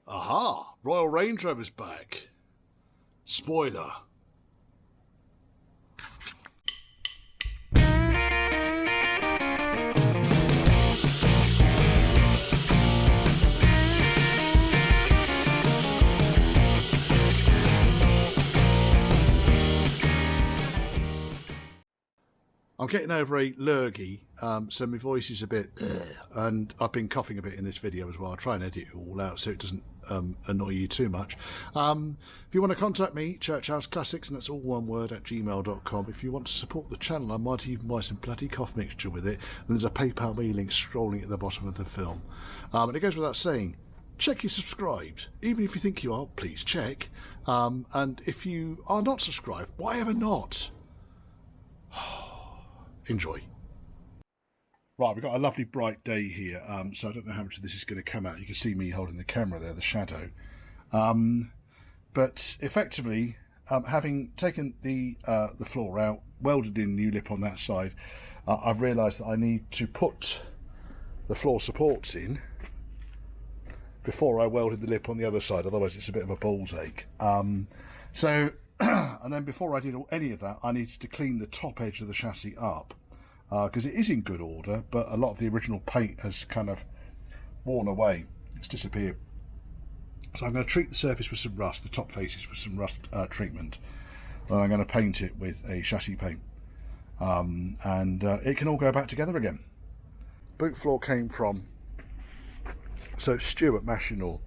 Aha! Royal Range Rover's back. Spoiler. I'm getting over a lurgy, so my voice is a bit and I've been coughing a bit in this video as well. I'll try and edit it all out so it doesn't annoy you too much. If you want to contact me, Churchhouse Classics, and that's all one word, at gmail.com. If you want to support the channel, I might even buy some bloody cough mixture with it, and there's a PayPal me link scrolling at the bottom of the film. And it goes without saying, check you're subscribed. Even if you think you are, please check. And if you are not subscribed, why ever not? Enjoy. Right, we've got a lovely bright day here, so I don't know how much of this is going to come out. You can see me holding the camera there, the shadow. But effectively, having taken the floor out, welded in new lip on that side, I've realised that I need to put the floor supports in before I welded the lip on the other side, otherwise it's a bit of a ball's ache. And then before I did any of that, I needed to clean the top edge of the chassis up, because it is in good order, but a lot of the original paint has kind of worn away. It's disappeared. So I'm going to treat the surface with some rust, the top faces with some rust treatment. And I'm going to paint it with a chassis paint. And it can all go back together again. Boot floor came from, so Stuart Machinal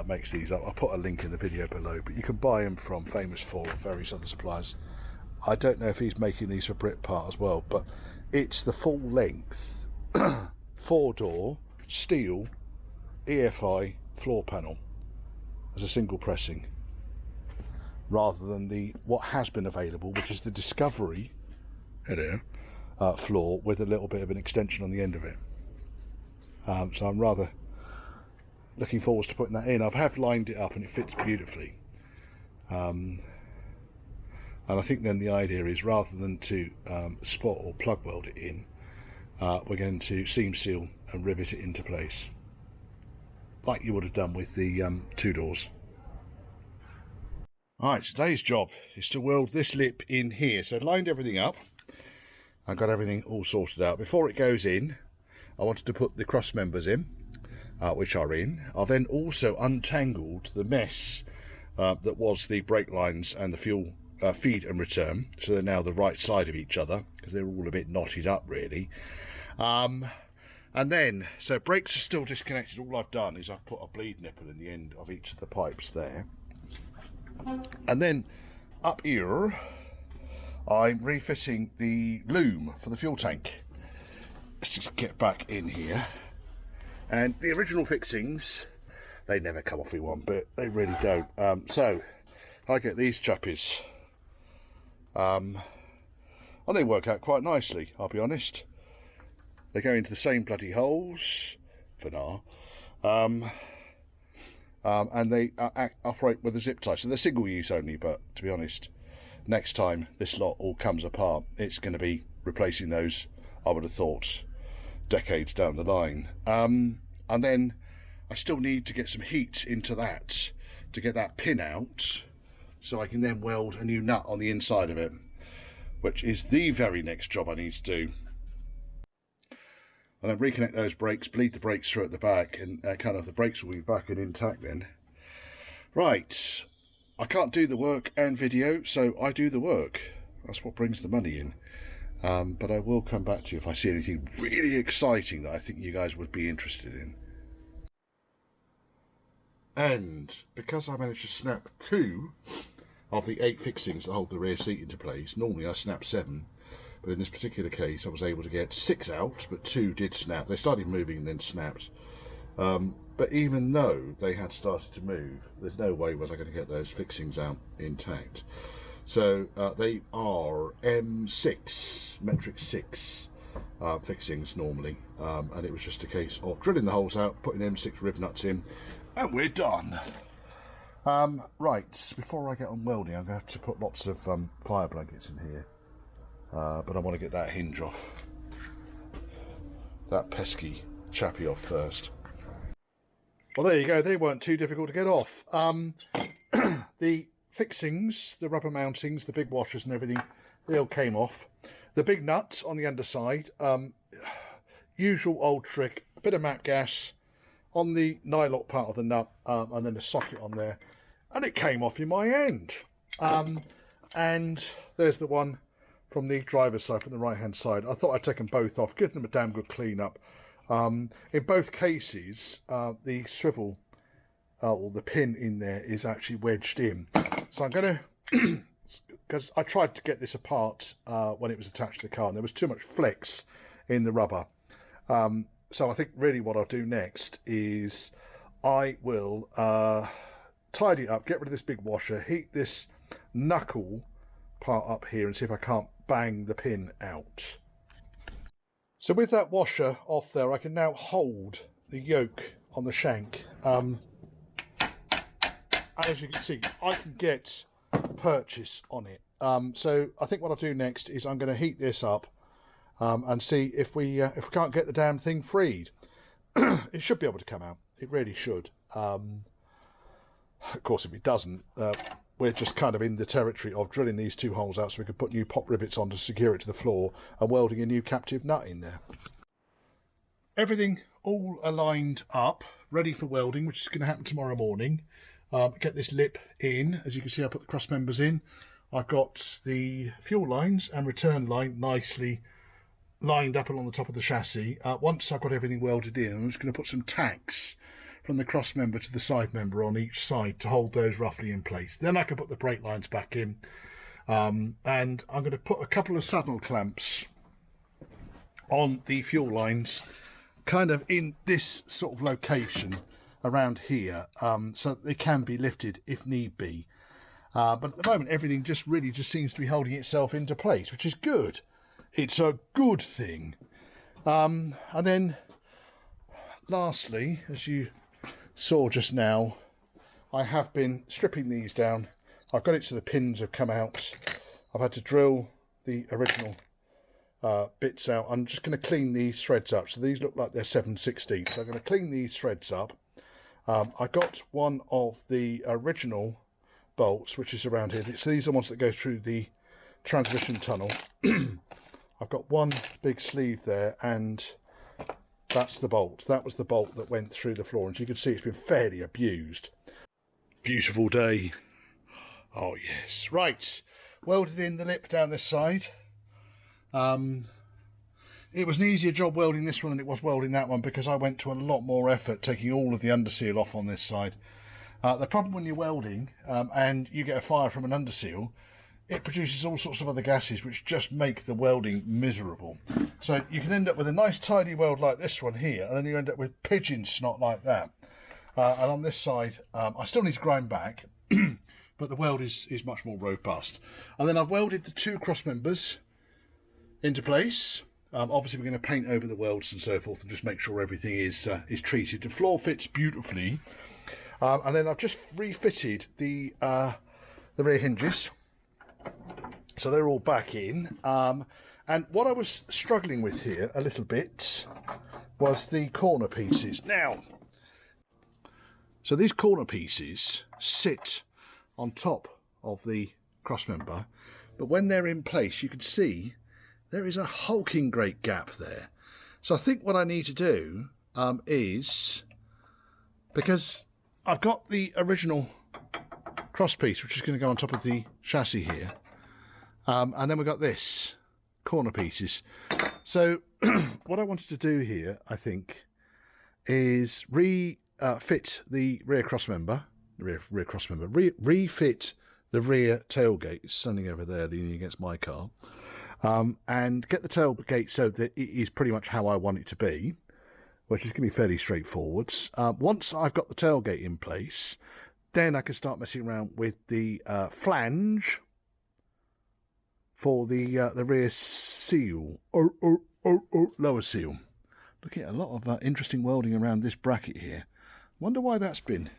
makes these up. I'll put a link in the video below, but you can buy them from Famous Four and various other suppliers. I don't know if he's making these for Britpart as well, but it's the full length 4-door steel EFI floor panel as a single pressing, rather than the what has been available, which is the Discovery floor with a little bit of an extension on the end of it. So I'm rather looking forward to putting that in. I have lined it up and it fits beautifully. And I think then the idea is, rather than to spot or plug weld it in, we're going to seam seal and rivet it into place, like you would have done with the 2 doors. Alright, today's job is to weld this lip in here. So I've lined everything up. I've got everything all sorted out. Before it goes in, I wanted to put the cross members in, which are in. I then also untangled the mess that was the brake lines and the fuel feed and return, so they're now the right side of each other, because they're all a bit knotted up really. And then, so brakes are still disconnected. All I've done is I've put a bleed nipple in the end of each of the pipes there. And then up here, I'm refitting the loom for the fuel tank. Let's just get back in here. And the original fixings, they never come off with one bit, they really don't. So I get these chappies, and they work out quite nicely, I'll be honest. They go into the same bloody holes for now, and they operate with a zip tie, so they're single use only. But to be honest, next time this lot all comes apart, it's going to be replacing those, I would have thought, decades down the line. And then I still need to get some heat into that to get that pin out, so I can then weld a new nut on the inside of it, which is the very next job I need to do. And then reconnect those brakes, bleed the brakes through at the back, and kind of the brakes will be back and intact then. Right, I can't do the work and video, so I do the work. That's what brings the money in. But I will come back to you if I see anything really exciting that I think you guys would be interested in. And because I managed to snap 2 of the 8 fixings that hold the rear seat into place, normally I snap 7, but in this particular case I was able to get 6 out, but 2 did snap. They started moving and then snapped. But even though they had started to move, there's no way was I going to get those fixings out intact. So they are M6, metric 6 fixings normally, and it was just a case of drilling the holes out, putting M6 riv nuts in, and we're done. Right, before I get on welding, I'm going to have to put lots of fire blankets in here, but I want to get that hinge off, that pesky chappy off first. Well, there you go. They weren't too difficult to get off. The fixings, the rubber mountings, the big washers and everything, they all came off. The big nut on the underside, usual old trick, a bit of matte gas on the nylock part of the nut, and then the socket on there, and it came off in my end. And there's the one from the driver's side, from the right hand side. I thought I'd take them both off, give them a damn good clean up. In both cases, the swivel, or the pin in there, is actually wedged in. So I'm going to, because I tried to get this apart when it was attached to the car, and there was too much flex in the rubber. So I think really what I'll do next is I will tidy it up, get rid of this big washer, heat this knuckle part up here and see if I can't bang the pin out. So with that washer off there, I can now hold the yoke on the shank. As you can see, I can get purchase on it. So I think what I'll do next is I'm going to heat this up and see if we can't get the damn thing freed. It should be able to come out. It really should. Of course, if it doesn't, we're just kind of in the territory of drilling these two holes out so we can put new pop rivets on to secure it to the floor and welding a new captive nut in there. Everything all aligned up, ready for welding, which is going to happen tomorrow morning. Get this lip in. As you can see, I put the cross members in. I've got the fuel lines and return line nicely lined up along the top of the chassis. Once I've got everything welded in, I'm just going to put some tacks from the cross member to the side member on each side to hold those roughly in place. Then I can put the brake lines back in, and I'm going to put a couple of saddle clamps on the fuel lines kind of in this sort of location around here, so that they can be lifted if need be. But at the moment everything just seems to be holding itself into place, which is good. It's a good thing. And then lastly, as you saw just now, I have been stripping these down. I've got it so the pins have come out. I've had to drill the original bits out. I'm just going to clean these threads up. So these look like they're 7/16. So I'm going to clean these threads up. I got one of the original bolts, which is around here. So these are the ones that go through the transmission tunnel. I've got one big sleeve there, and that's the bolt. That was the bolt that went through the floor, and as you can see, it's been fairly abused. Beautiful day. Oh yes. Right, welded in the lip down this side. It was an easier job welding this one than it was welding that one, because I went to a lot more effort taking all of the underseal off on this side. The problem when you're welding and you get a fire from an underseal, it produces all sorts of other gases which just make the welding miserable. So you can end up with a nice tidy weld like this one here, and then you end up with pigeon snot like that. And on this side, I still need to grind back, but the weld is much more robust. And then I've welded the two cross members into place. Obviously we're going to paint over the welds and so forth and just make sure everything is treated. The floor fits beautifully. And then I've just refitted the rear hinges. So they're all back in. And what I was struggling with here a little bit was the corner pieces. Now, so these corner pieces sit on top of the cross member, but when they're in place, you can see there is a hulking great gap there. So I think what I need to do is, because I've got the original cross piece, which is going to go on top of the chassis here, and then we've got this corner pieces. So what I wanted to do here, I think, is refit the rear cross member, refit the rear tailgate. It's standing over there leaning against my car, and get the tailgate so that it is pretty much how I want it to be, which is going to be fairly straightforward. Once I've got the tailgate in place, then I can start messing around with the flange for the rear seal, or lower seal. Looking at a lot of interesting welding around this bracket here. Wonder why that's been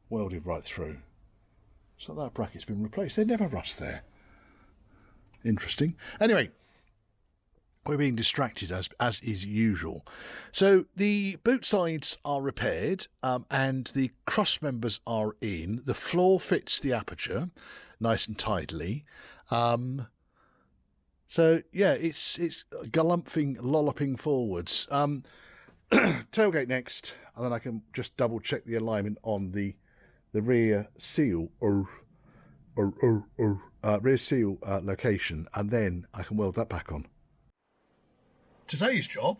welded right through. So that bracket's been replaced. They never rust there. Interesting. Anyway, we're being distracted as is usual. So the boot sides are repaired, and the cross members are in. The floor fits the aperture nice and tidily. So yeah, it's galumphing, lolloping forwards. Tailgate next, and then I can just double check the alignment on the rear seal rear seal location, and then I can weld that back on. Today's job,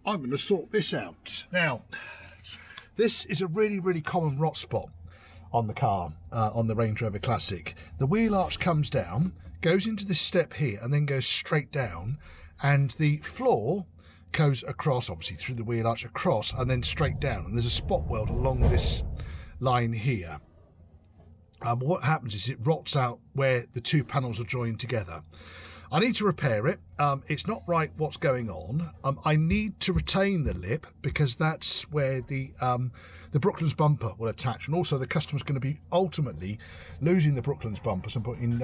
I'm going to sort this out. Now, this is a really common rot spot on the car, on the Range Rover Classic. The wheel arch comes down, goes into this step here, and then goes straight down, and the floor goes across, obviously through the wheel arch across, and then straight down. And there's a spot weld along this line here. What happens is it rots out where the two panels are joined together. I need to repair it. It's not right what's going on. I need to retain the lip because that's where the Brooklands bumper will attach, and also the customer's going to be ultimately losing the Brooklands bumpers and putting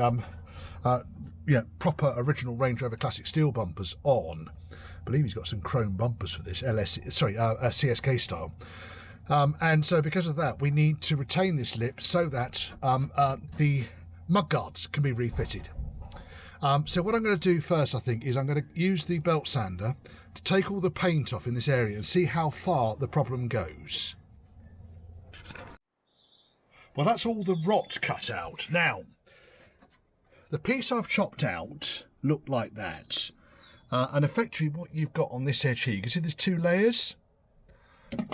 proper original Range Rover Classic steel bumpers on. I believe he's got some chrome bumpers for this CSK style. And so because of that, we need to retain this lip so that the mudguards can be refitted. So what I'm going to do first, I think, is I'm going to use the belt sander to take all the paint off in this area and see how far the problem goes. Well, that's all the rot cut out. Now, the piece I've chopped out looked like that. And effectively what you've got on this edge here, you can see there's two layers.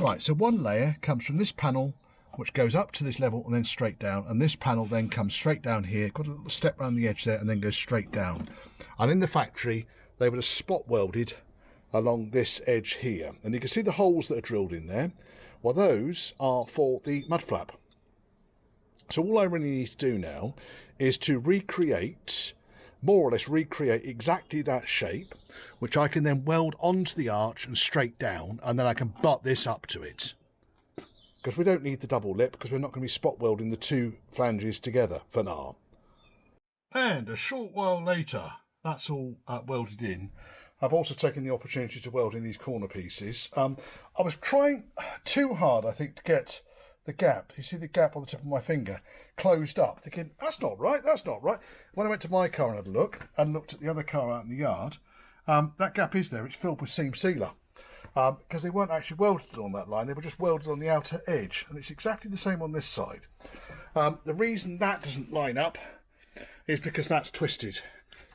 Right, so one layer comes from this panel, which goes up to this level and then straight down, and this panel then comes straight down here, got a little step around the edge there, and then goes straight down. And in the factory they would have spot welded along this edge here, and you can see the holes that are drilled in there. Well, those are for the mud flap. So all I really need to do now is to more or less recreate exactly that shape, which I can then weld onto the arch and straight down, and then I can butt this up to it. Because we don't need the double lip, because we're not going to be spot welding the two flanges together for now. And a short while later, that's all welded in. I've also taken the opportunity to weld in these corner pieces. I was trying too hard, I think, to get the gap. You see the gap on the tip of my finger closed up, thinking, that's not right, that's not right. When I went to my car and had a look, and looked at the other car out in the yard, that gap is there. It's filled with seam sealer. Because they weren't actually welded on that line, they were just welded on the outer edge, and it's exactly the same on this side. The reason that doesn't line up is because that's twisted,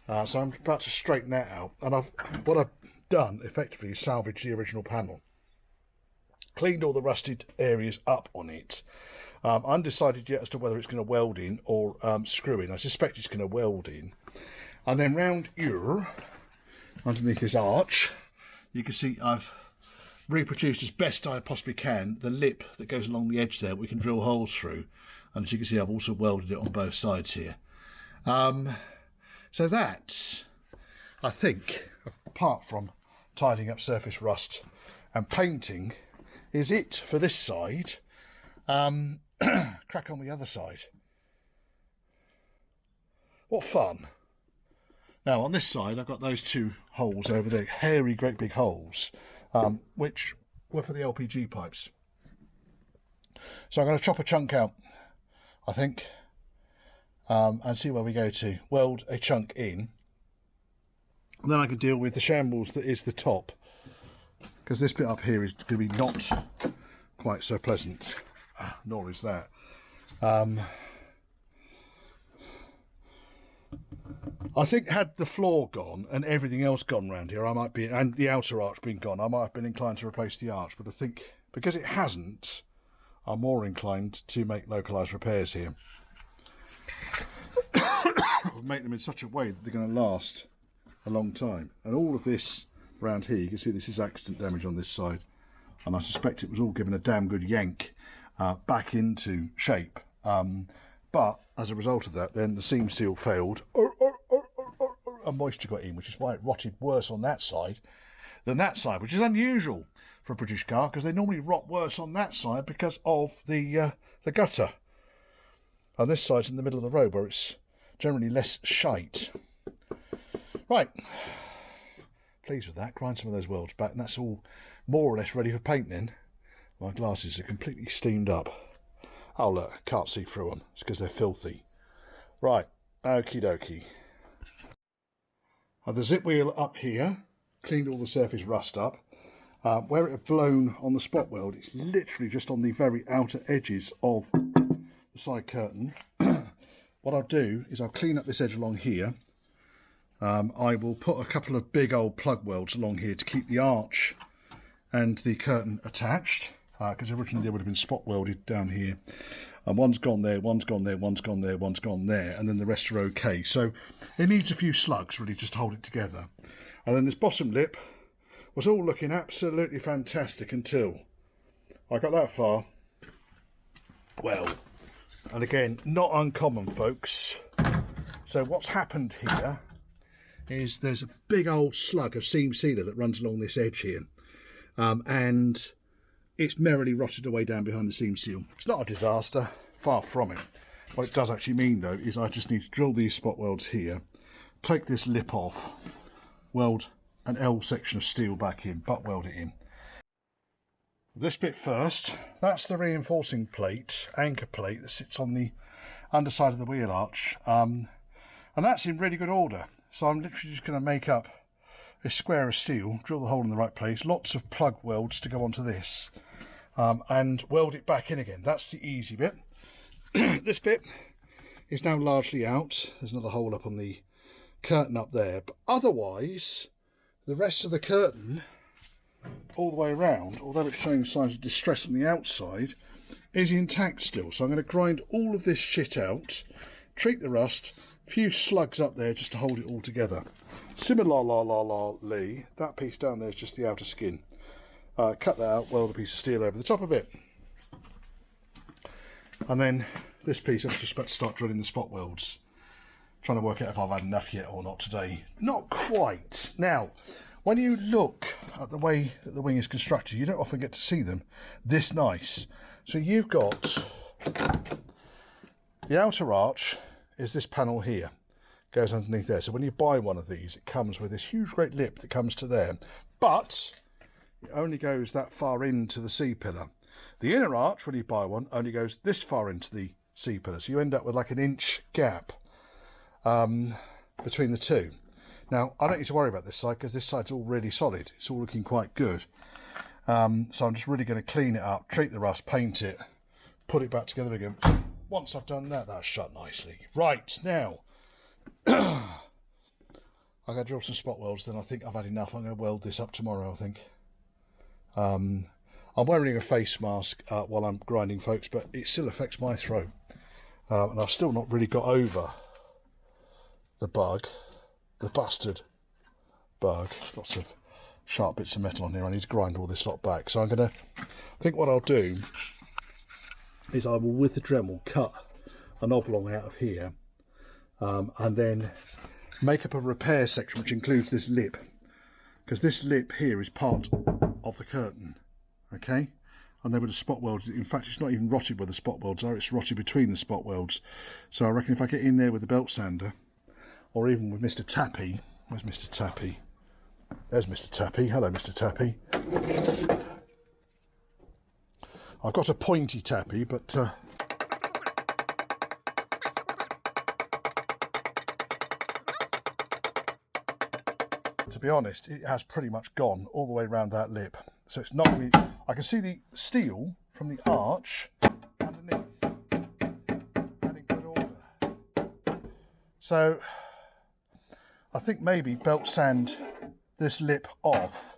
so I'm about to straighten that out, and what I've done effectively is salvage the original panel, cleaned all the rusted areas up on it. Undecided yet as to whether it's going to weld in or screw in. I suspect it's going to weld in, and then round here underneath this arch you can see I've reproduced as best I possibly can the lip that goes along the edge there. We can drill holes through, and as you can see I've also welded it on both sides here. So that, I think, apart from tidying up surface rust and painting, is it for this side. Crack on the other side. What fun. Now on this side I've got those two holes over there, hairy great big holes, which were for the LPG pipes. So I'm going to chop a chunk out, I think, and see where we go to. Weld a chunk in, and then I can deal with the shambles that is the top, because this bit up here is going to be not quite so pleasant, nor is that. I think had the floor gone and everything else gone round here, I might be, and the outer arch being gone, I might have been inclined to replace the arch, but I think because it hasn't, I'm more inclined to make localised repairs here. Make them in such a way that they're going to last a long time. And all of this around here, you can see this is accident damage on this side, and I suspect it was all given a damn good yank back into shape. But as a result of that, then the seam seal failed, and moisture got in, which is why it rotted worse on that side than that side, which is unusual for a British car, because they normally rot worse on that side because of the gutter. And this side's in the middle of the road, where it's generally less shite. Right, Pleased with that. Grind some of those welds back, and that's all more or less ready for paint then. My glasses are completely steamed up. Oh look, can't see through them. It's because they're filthy. Right, okie dokie. The zip wheel up here, cleaned all the surface rust up. Where it had blown on the spot weld, it's literally just on the very outer edges of the side curtain. What I'll do is I'll clean up this edge along here. I will put a couple of big old plug welds along here to keep the arch and the curtain attached, because originally they would have been spot welded down here. And one's gone there, one's gone there, one's gone there, one's gone there, and then the rest are okay. So it needs a few slugs really just to hold it together. And then this bottom lip was all looking absolutely fantastic until I got that far. Well, and again, not uncommon, folks. So what's happened here is there's a big old slug of seam sealer that runs along this edge here, and it's merrily rotted away down behind the seam seal. It's not a disaster, far from it. What it does actually mean though is I just need to drill these spot welds here, take this lip off, weld an L section of steel back in, butt weld it in. This bit first, that's the reinforcing plate, anchor plate that sits on the underside of the wheel arch, and that's in really good order. So I'm literally just going to make up a square of steel, drill the hole in the right place, lots of plug welds to go onto this, and weld it back in again. That's the easy bit. This bit is now largely out. There's another hole up on the curtain up there, but otherwise the rest of the curtain all the way around, although it's showing signs of distress on the outside, is intact still. So I'm going to grind all of this shit out, treat the rust, a few slugs up there just to hold it all together. Similarly, that piece down there is just the outer skin. Cut that out, weld a piece of steel over the top of it. And then this piece, I'm just about to start drilling the spot welds. Trying to work out if I've had enough yet or not today. Not quite. Now, when you look at the way that the wing is constructed, you don't often get to see them this nice. So you've got the outer arch is this panel here, goes underneath there. So when you buy one of these, it comes with this huge great lip that comes to there, but it only goes that far into the C-pillar. The inner arch, when you buy one, only goes this far into the C-pillar. So you end up with like an inch gap between the two. Now, I don't need to worry about this side because this side's all really solid. It's all looking quite good. So I'm just really going to clean it up, treat the rust, paint it, put it back together again. Once I've done that, that's shut nicely. Right, now, I'm going to drill some spot welds, then I think I've had enough. I'm going to weld this up tomorrow, I think. I'm wearing a face mask while I'm grinding, folks, but it still affects my throat. And I've still not really got over the bug. The bastard bug. Lots of sharp bits of metal on here. I need to grind all this lot back. So I'm going to, I think what I'll do is I will, with the Dremel, cut an oblong out of here, and then make up a repair section which includes this lip, because this lip here is part of the curtain, okay? And then with the spot welds, in fact it's not even rotted where the spot welds are, it's rotted between the spot welds. So I reckon if I get in there with the belt sander, or even with Mr. Tappy. Where's Mr. Tappy? There's Mr. Tappy. Hello, Mr. Tappy. I've got a pointy Tappy, but to be honest, it has pretty much gone all the way around that lip. So it's not really, I can see the steel from the arch underneath and in good order. So I think maybe belt sand this lip off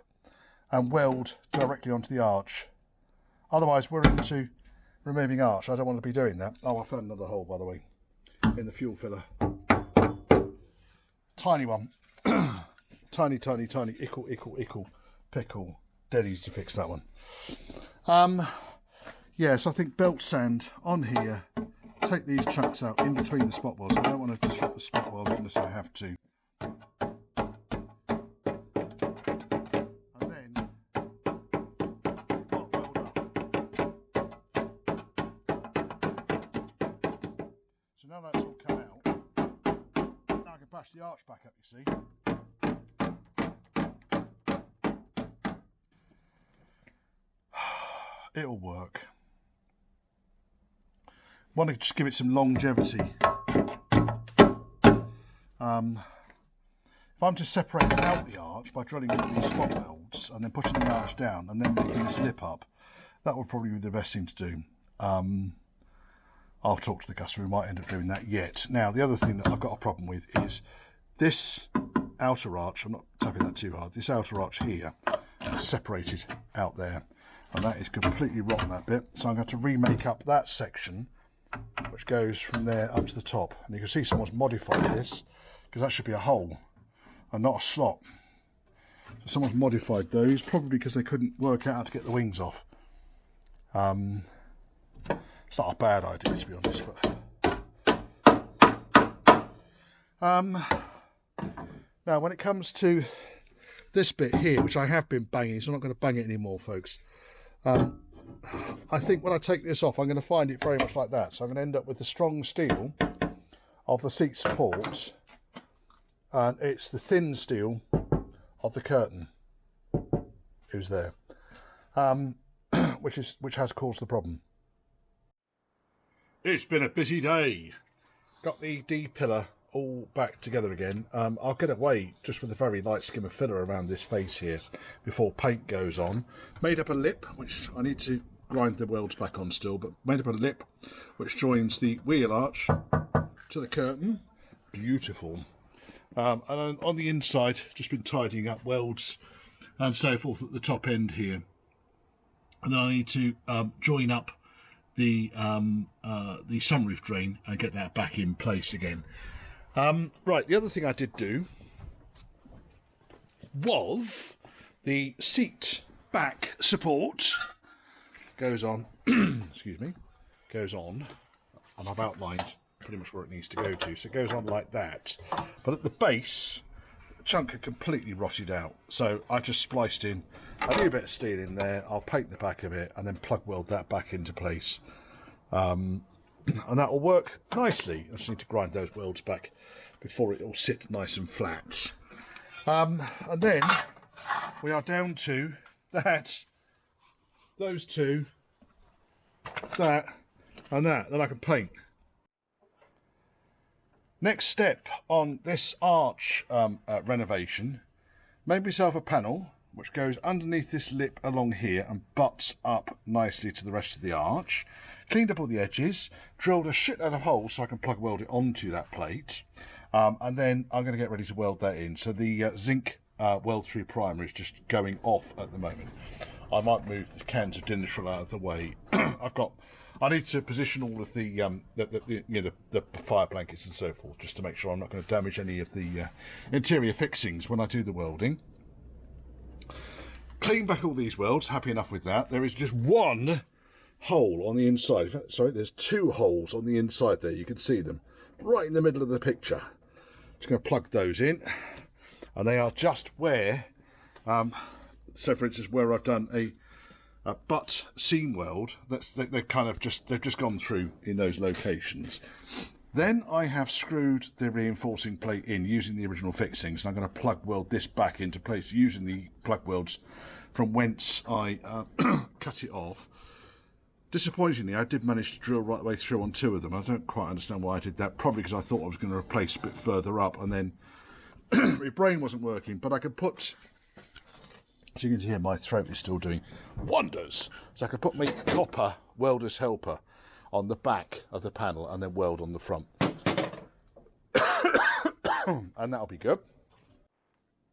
and weld directly onto the arch. Otherwise we're into removing arch. I don't want to be doing that. Oh, I found another hole, by the way, in the fuel filler. Tiny one. Tiny, tiny, tiny. Ickle, pickle. Dead easy to fix that one. Yeah, so I think belt sand on here. Take these chunks out in between the spot welds. I don't want to disrupt the spot welds unless I have to. Now that's all come out, now I can bash the arch back up, you see. it'll work. Want to just give it some longevity. If I'm to separate out the arch by drilling all these spot welds and then pushing the arch down and then making this lip up, that would probably be the best thing to do. I'll talk to the customer who might end up doing that yet. Now, the other thing that I've got a problem with is this outer arch. I'm not tapping that too hard. This outer arch here is separated out there, and that is completely rotten, that bit. So I'm going to remake up that section, which goes from there up to the top. And you can see someone's modified this, because that should be a hole and not a slot. So someone's modified those, probably because they couldn't work out how to get the wings off. It's not a bad idea, to be honest, but now when it comes to this bit here, which I have been banging, so I'm not going to bang it anymore, folks. I think when I take this off, I'm going to find it very much like that. So I'm going to end up with the strong steel of the seat support, and it's the thin steel of the curtain who's there, which has caused the problem. It's been a busy day. Got the D pillar all back together again. I'll get away just with a very light skim of filler around this face here before paint goes on. Made up a lip, which I need to grind the welds back on still, but made up a lip which joins the wheel arch to the curtain. Beautiful. And on the inside, just been tidying up welds and so forth at the top end here. And then I need to join up the sunroof drain and get that back in place again. Right, the other thing I did do was the seat back support goes on, excuse me, goes on, and I've outlined pretty much where it needs to go to, so it goes on like that, but at the base the chunk had completely rotted out, so I just spliced in a new bit of steel in there. I'll paint the back of it and then plug weld that back into place, and that will work nicely. I just need to grind those welds back before it all sit nice and flat, and then we are down to that, those two, that and that, then I can paint. Next step on this arch renovation, made myself a panel which goes underneath this lip along here and butts up nicely to the rest of the arch. Cleaned up all the edges, drilled a shitload of holes so I can plug weld it onto that plate, and then I'm going to get ready to weld that in. So the zinc weld through primer is just going off at the moment. I might move the cans of Dinitril out of the way. I need to position all of the fire blankets and so forth, just to make sure I'm not going to damage any of the interior fixings when I do the welding. Clean back all these welds, happy enough with that. There is just one hole on the inside. In fact, sorry, there's two holes on the inside there. You can see them right in the middle of the picture. Just going to plug those in, and they are just where, so for instance, where I've done a butt seam weld, they've just gone through in those locations. Then I have screwed the reinforcing plate in using the original fixings, and I'm going to plug weld this back into place using the plug welds from whence I cut it off. Disappointingly, I did manage to drill right the way through on two of them. I don't quite understand why I did that, probably because I thought I was going to replace a bit further up, and then my brain wasn't working. But I could put, as you can hear, my throat is still doing wonders. So I could put my copper welder's helper on the back of the panel and then weld on the front. And that'll be good.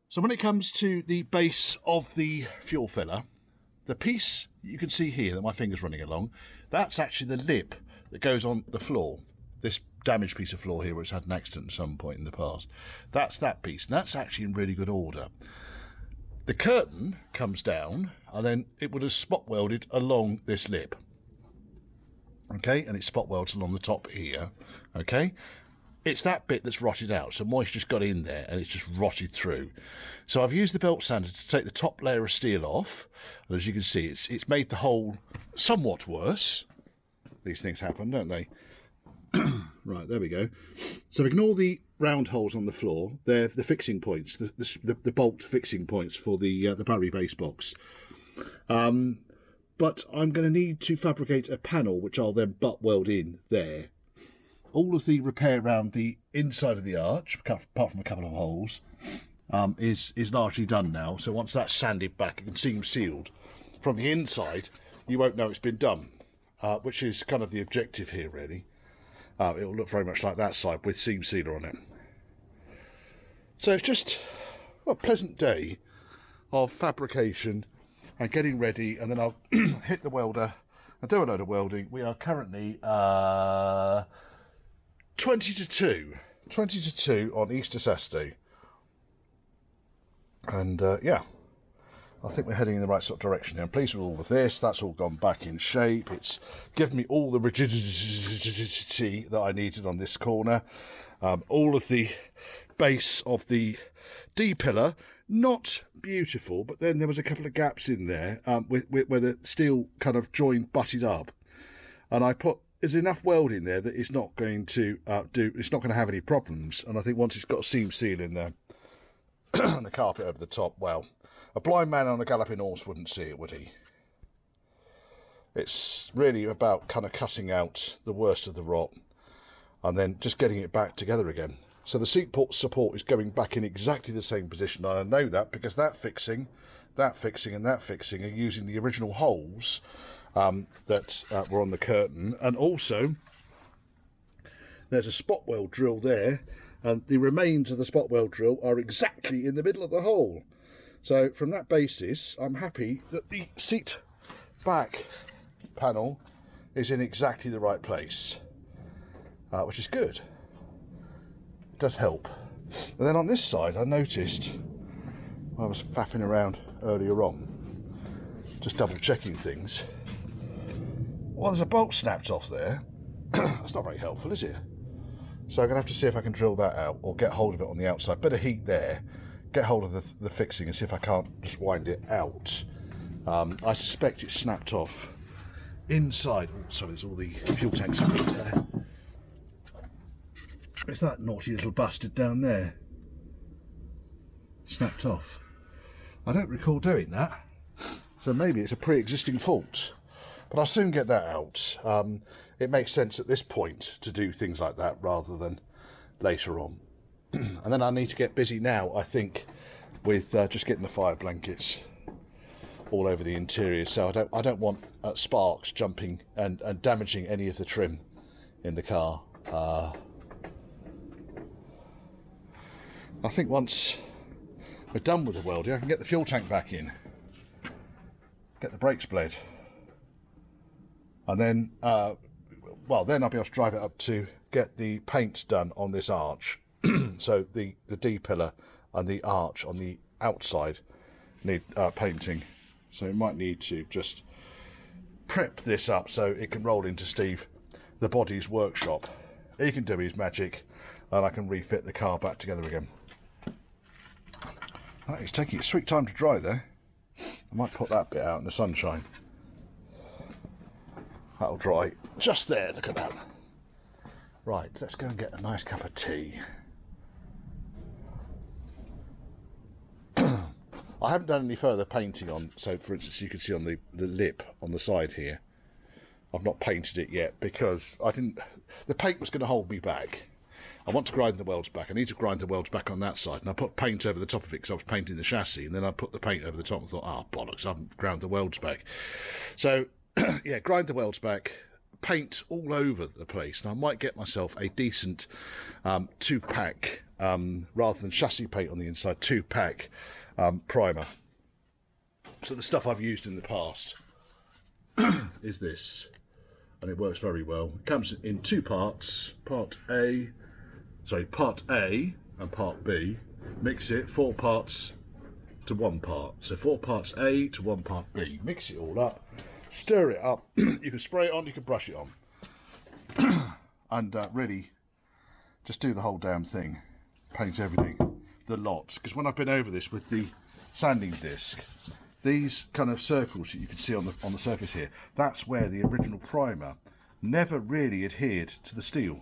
So when it comes to the base of the fuel filler, the piece you can see here that my finger's running along, that's actually the lip that goes on the floor. This damaged piece of floor here, which had an accident at some point in the past. That's that piece, and that's actually in really good order. The curtain comes down, and then it would have spot welded along this lip. Okay, and it spot welds along the top here. Okay, it's that bit that's rotted out, so moisture's got in there and it's just rotted through. So I've used the belt sander to take the top layer of steel off, and as you can see, it's made the hole somewhat worse. These things happen, don't they? Right, there we go. So ignore the round holes on the floor. They're the fixing points, the bolt fixing points for the battery base box. but I'm going to need to fabricate a panel which I'll then butt weld in there. All of the repair around the inside of the arch, apart from a couple of holes, is largely done now. So once that's sanded back and seam sealed from the inside, you won't know it's been done, which is kind of the objective here, really. It'll look very much like that side with seam sealer on it. So it's just a pleasant day of fabrication and getting ready, and then I'll hit the welder and do a load of welding. We are currently 20 to 2 on Easter Saturday, and yeah, I think we're heading in the right sort of direction here. I'm pleased with all of this. That's all gone back in shape. It's given me all the rigidity that I needed on this corner. All of the base of the D-pillar, not beautiful, but then there was a couple of gaps in there where the steel kind of joint butted up, and I put there's enough weld in there that it's not going to it's not going to have any problems. And I think once it's got a seam seal in there and the carpet over the top, well, a blind man on a galloping horse wouldn't see it, would he? It's really about kind of cutting out the worst of the rot and then just getting it back together again. So the seat support is going back in exactly the same position. And I know that because that fixing and that fixing are using the original holes that were on the curtain. And also there's a spot weld drill there, and the remains of the spot weld drill are exactly in the middle of the hole. So from that basis, I'm happy that the seat back panel is in exactly the right place, which is good. It does help. And then on this side, I noticed, I was faffing around earlier on, just double checking things. Well, there's a bolt snapped off there. That's not very helpful, is it? So I'm going to have to see if I can drill that out or get hold of it on the outside. Bit of heat there. Get hold of the fixing and see if I can't just wind it out. I suspect it's snapped off inside. Oh, sorry, there's all the fuel tanks up there. It's that naughty little bastard down there. Snapped off. I don't recall doing that. So maybe it's a pre-existing fault. But I'll soon get that out. It makes sense at this point to do things like that rather than later on. And then I need to get busy now, I think, with just getting the fire blankets all over the interior. So I don't want sparks jumping and damaging any of the trim in the car. I think once we're done with the welding, I can get the fuel tank back in, get the brakes bled, and then, well, then I'll be able to drive it up to get the paint done on this arch. So the D-pillar and the arch on the outside need painting. So it might need to just prep this up so it can roll into Steve, the body's workshop. He can do his magic and I can refit the car back together again. It's taking a sweet time to dry there. I might put that bit out in the sunshine. That'll dry just there, look at that. Right, let's go and get a nice cup of tea. I haven't done any further painting on, so for instance you can see on the lip on the side here, I've not painted it yet because the paint was going to hold me back. I want to grind the welds back. I need to grind the welds back on that side, and I put paint over the top of it because I was painting the chassis, and then I put the paint over the top and thought, oh bollocks, I haven't ground the welds back. So yeah, grind the welds back, paint all over the place, and I might get myself a decent 2-pack, rather than chassis paint on the inside, 2-pack primer. So the stuff I've used in the past is this, and it works very well. It comes in 2 parts, part A and part B. Mix it 4 parts to 1 part. So 4 parts A to 1 part B. Mix it all up, stir it up. You can spray it on, you can brush it on, and really just do the whole damn thing. Paint everything, the lot. Because when I've been over this with the sanding disc, these kind of circles that you can see on the surface here, that's where the original primer never really adhered to the steel,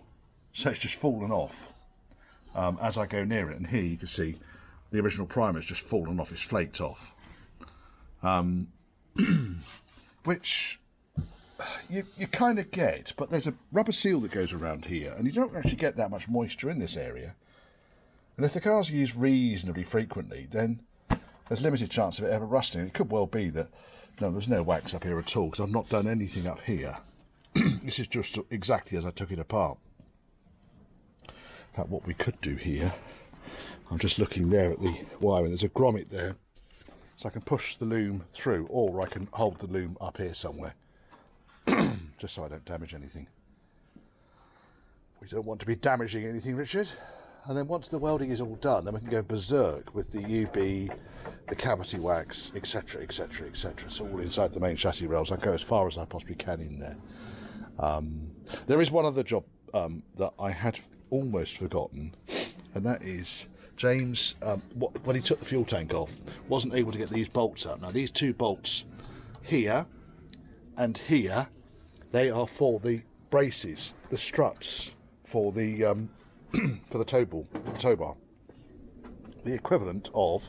so it's just fallen off as I go near it. And here you can see the original primer has just fallen off, it's flaked off. I've which you kind of get, but there's a rubber seal that goes around here, and you don't actually get that much moisture in this area. And if the cars are used reasonably frequently, then there's limited chance of it ever rusting. It could well be that, no, there's no wax up here at all, because I've not done anything up here. This is just exactly as I took it apart. In fact, what we could do here, I'm just looking there at the wiring, there's a grommet there, so I can push the loom through, or I can hold the loom up here somewhere, just so I don't damage anything. We don't want to be damaging anything, Richard. And then once the welding is all done, then we can go berserk with the UB, the cavity wax, etc, etc, etc. So all inside the main chassis rails. I go as far as I possibly can in there. There is one other job that I had almost forgotten, and that is James, when he took the fuel tank off, wasn't able to get these bolts up. Now these two bolts here and here, they are for the braces, the struts for the for the Towbar. The equivalent of,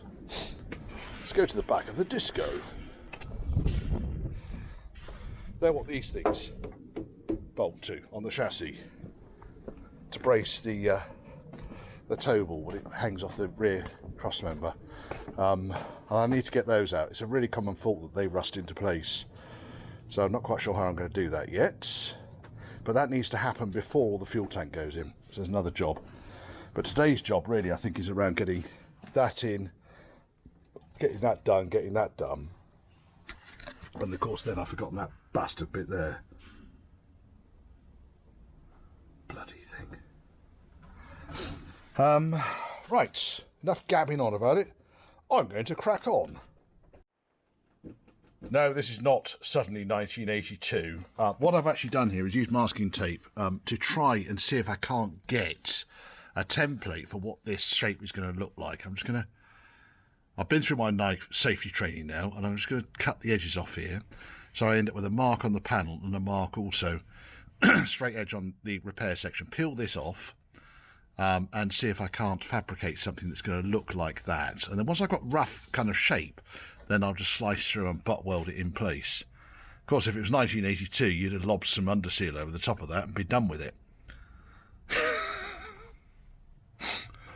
let's go to the back of the disco. They're what these things bolt to on the chassis to brace the tow ball when it hangs off the rear cross member. And I need to get those out. It's a really common fault that they rust into place. So I'm not quite sure how I'm going to do that yet. But that needs to happen before the fuel tank goes in. So there's another job. But today's job really, I think, is around getting that in, getting that done. And of course then I've forgotten that bastard bit there. Bloody thing. Right, enough gabbing on about it. I'm going to crack on. No, this is not suddenly 1982. What I've actually done here is use masking tape to try and see if I can't get a template for what this shape is going to look like. I've been through my knife safety training now, and I'm just going to cut the edges off here. So I end up with a mark on the panel and a mark also straight edge on the repair section. Peel this off and see if I can't fabricate something that's going to look like that. And then once I've got rough kind of shape, then I'll just slice through and butt weld it in place. Of course, if it was 1982, you'd have lobbed some underseal over the top of that and be done with it.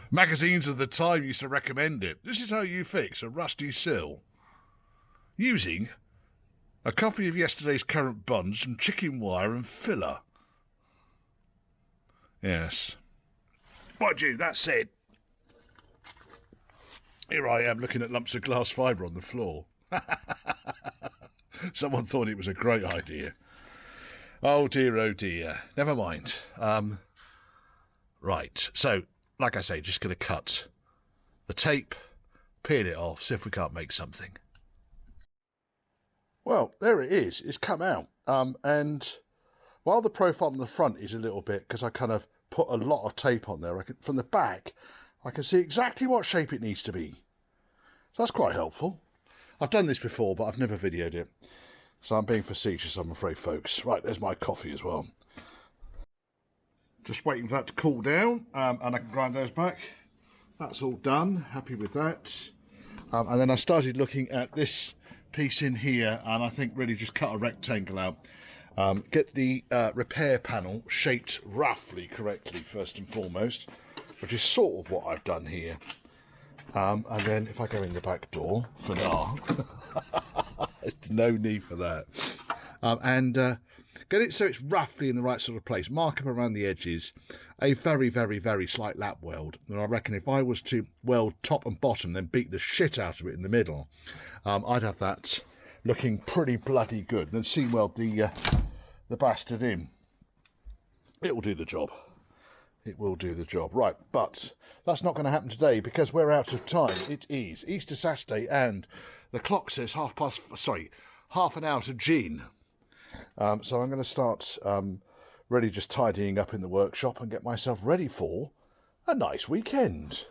Magazines of the time used to recommend it. This is how you fix a rusty sill. Using a copy of yesterday's current buns, some chicken wire and filler. Yes. Mind you, that said, here I am looking at lumps of glass fibre on the floor. Someone thought it was a great idea. Oh dear. Never mind. Right, so, like I say, just going to cut the tape, peel it off, see if we can't make something. Well, there it is. It's come out. And while the profile on the front is a little bit, because I kind of put a lot of tape on there, from the back, I can see exactly what shape it needs to be. So that's quite helpful. I've done this before, but I've never videoed it. So I'm being facetious, I'm afraid, folks. Right, there's my coffee as well. Just waiting for that to cool down, and I can grind those back. That's all done. Happy with that. And then I started looking at this piece in here, and I think really just cut a rectangle out. Get the repair panel shaped roughly correctly, first and foremost, which is sort of what I've done here. And then if I go in the back door, for now, no need for that. And get it so it's roughly in the right sort of place. Mark up around the edges. A very, very, very slight lap weld. And I reckon if I was to weld top and bottom, then beat the shit out of it in the middle, I'd have that looking pretty bloody good. Then seam weld the bastard in. It will do the job. It will do the job. Right, but that's not going to happen today because we're out of time. It is Easter Saturday and the clock says half an hour to gin. So I'm going to start really just tidying up in the workshop and get myself ready for a nice weekend.